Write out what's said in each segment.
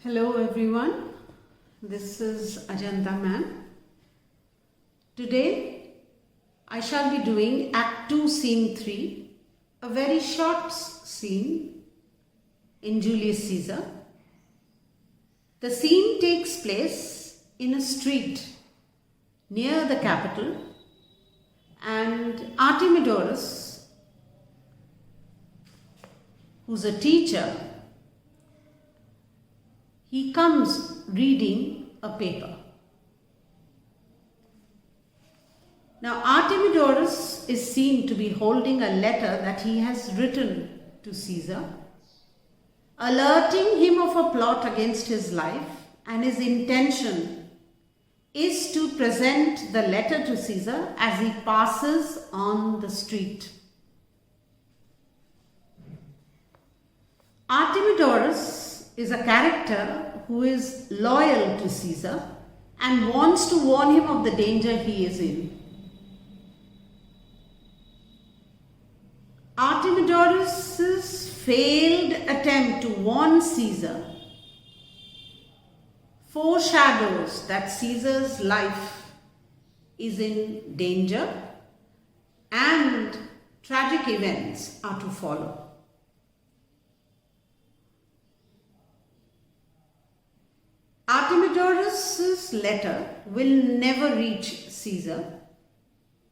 Hello everyone, this is Ajanta ma'am. Today I shall be doing Act 2 Scene 3, a very short scene in Julius Caesar. The scene takes place in a street near the capital, and Artemidorus, who's a teacher, he comes reading a paper. Now Artemidorus is seen to be holding a letter that he has written to Caesar, alerting him of a plot against his life, and his intention is to present the letter to Caesar as he passes on the street. Artemidorus is a character who is loyal to Caesar and wants to warn him of the danger he is in. Artemidorus' failed attempt to warn Caesar foreshadows that Caesar's life is in danger and tragic events are to follow. Artemidorus' letter will never reach Caesar,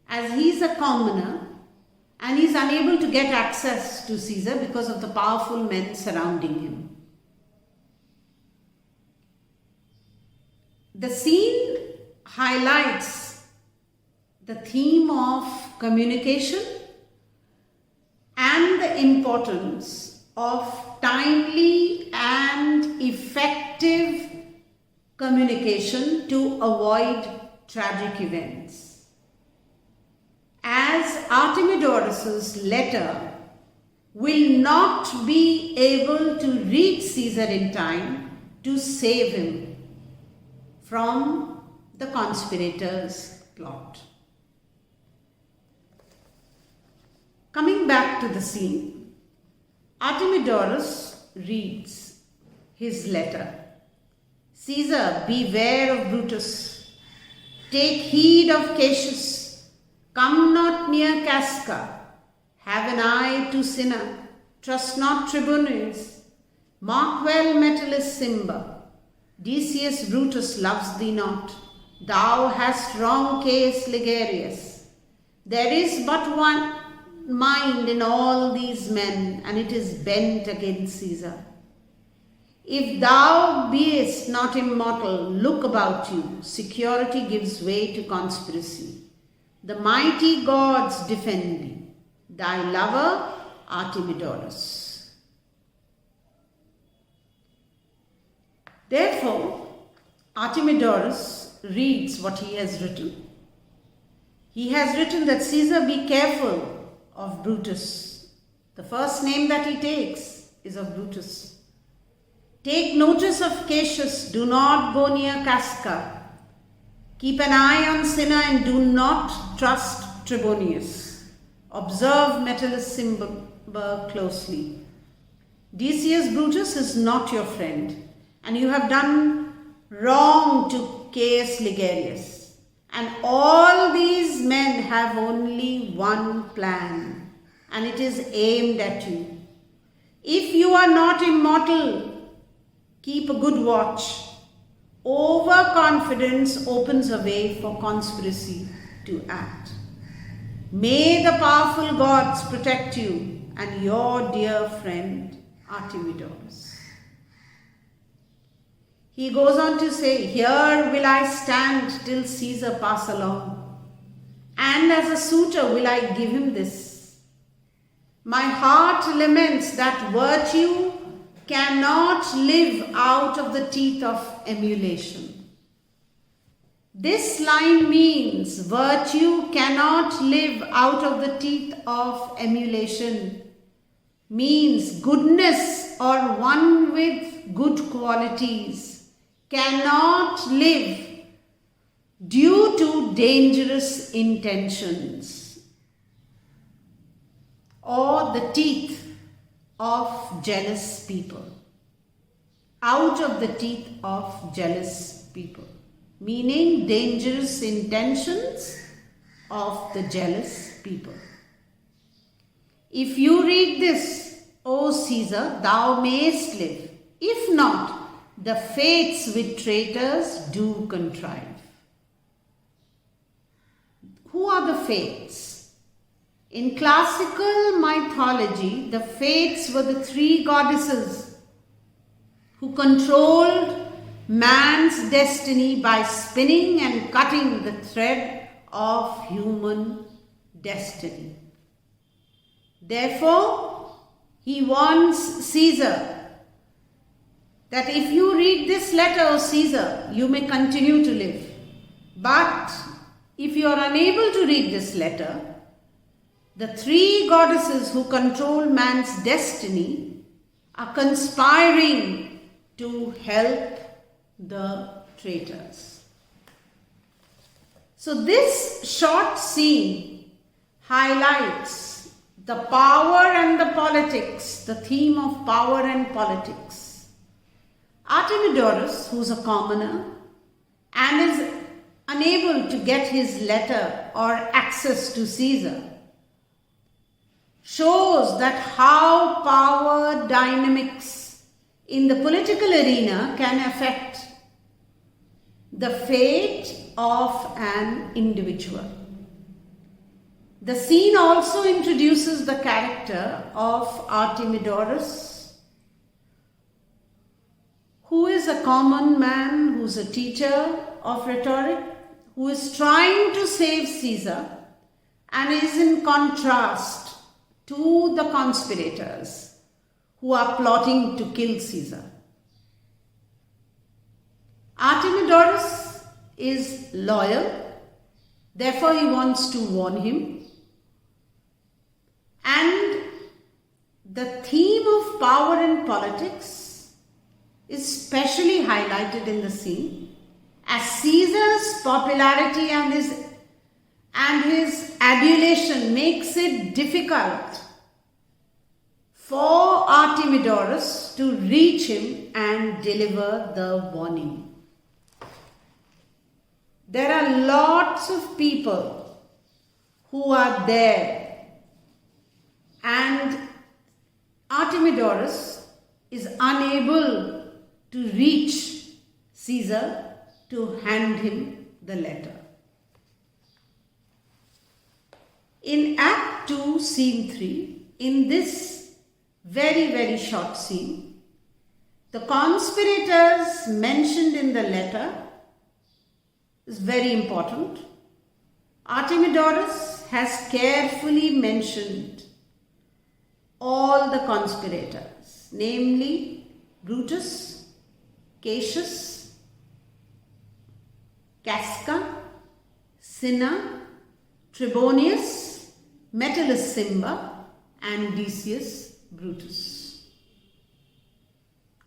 as he is a commoner and he is unable to get access to Caesar because of the powerful men surrounding him. The scene highlights the theme of communication and the importance of timely and effective communication to avoid tragic events. As Artemidorus' letter will not be able to reach Caesar in time to save him from the conspirators' plot. Coming back to the scene, Artemidorus reads his letter. Caesar, beware of Brutus. Take heed of Cassius. Come not near Casca. Have an eye to Cinna. Trust not Tribunus. Mark well Metellus Cimber. Decius Brutus loves thee not. Thou hast wrong case Ligarius. There is but one mind in all these men, and it is bent against Caesar. If thou beest not immortal, look about you. Security gives way to conspiracy. The mighty gods defend thee. Thy lover, Artemidorus. Therefore, Artemidorus reads what he has written. He has written that Caesar be careful of Brutus. The first name that he takes is of Brutus. Take notice of Cassius, do not go near Casca. Keep an eye on Cinna and do not trust Tribonius. Observe Metellus Cimber closely. Decius Brutus is not your friend, and you have done wrong to Caius Ligarius. And all these men have only one plan, and it is aimed at you. If you are not immortal, keep a good watch. Overconfidence opens a way for conspiracy to act. May the powerful gods protect you and your dear friend Artemidorus. He goes on to say, here will I stand till Caesar pass along, and as a suitor will I give him this. My heart laments that virtue cannot live out of the teeth of emulation. This line means virtue cannot live out of the teeth of emulation, means goodness or one with good qualities cannot live due to dangerous intentions or the teeth of jealous people. out of the teeth of jealous people, meaning dangerous intentions of the jealous people. If you read this, O Caesar, thou mayest live. If not, the fates with traitors do contrive. Who are the fates? In classical mythology, the fates were the three goddesses who controlled man's destiny by spinning and cutting the thread of human destiny. Therefore, he warns Caesar that if you read this letter, O Caesar, you may continue to live. But if you are unable to read this letter, the three goddesses who control man's destiny are conspiring to help the traitors. So this short scene highlights the power and the politics, the theme of power and politics. Artemidorus, who's a commoner and is unable to get his letter or access to Caesar, shows that how power dynamics in the political arena can affect the fate of an individual. The scene also introduces the character of Artemidorus, who is a common man, who is a teacher of rhetoric, who is trying to save Caesar and is in contrast to the conspirators who are plotting to kill Caesar. Artemidorus is loyal, therefore he wants to warn him. And the theme of power and politics is specially highlighted in the scene, as Caesar's popularity and his adulation makes it difficult for Artemidorus to reach him and deliver the warning. There are lots of people who are there, and Artemidorus is unable to reach Caesar to hand him the letter. In Act 2, Scene 3, in this very, very short scene, the conspirators mentioned in the letter is very important. Artemidorus has carefully mentioned all the conspirators, namely Brutus, Cassius, Casca, Cinna, Trebonius, Metellus Cimber, and Decius Brutus.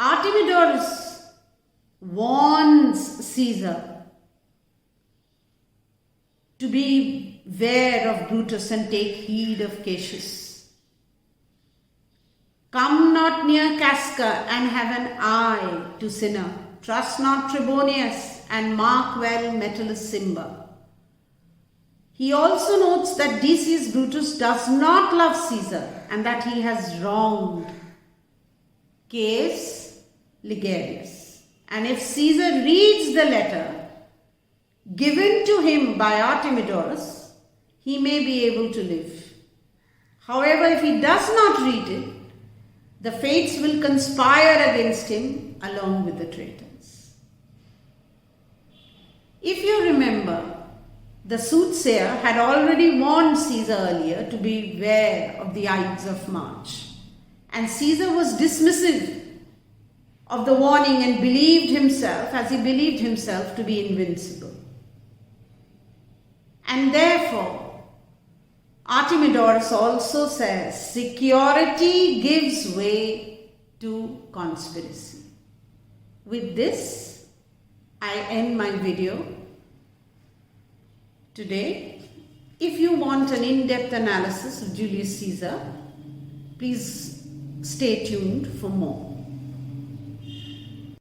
Artemidorus warns Caesar to beware of Brutus and take heed of Cassius. Come not near Casca and have an eye to Cinna. Trust not Trebonius and mark well Metellus Cimber. He also notes that Decius Brutus does not love Caesar and that he has wronged Caius Ligarius. And if Caesar reads the letter given to him by Artemidorus, he may be able to live. However, if he does not read it, the fates will conspire against him along with the traitors. If you remember, the soothsayer had already warned Caesar earlier to beware of the Ides of March, and Caesar was dismissive of the warning and believed himself to be invincible. And therefore, Artemidorus also says, security gives way to conspiracy. With this, I end my video today. If you want an in-depth analysis of Julius Caesar, please stay tuned for more.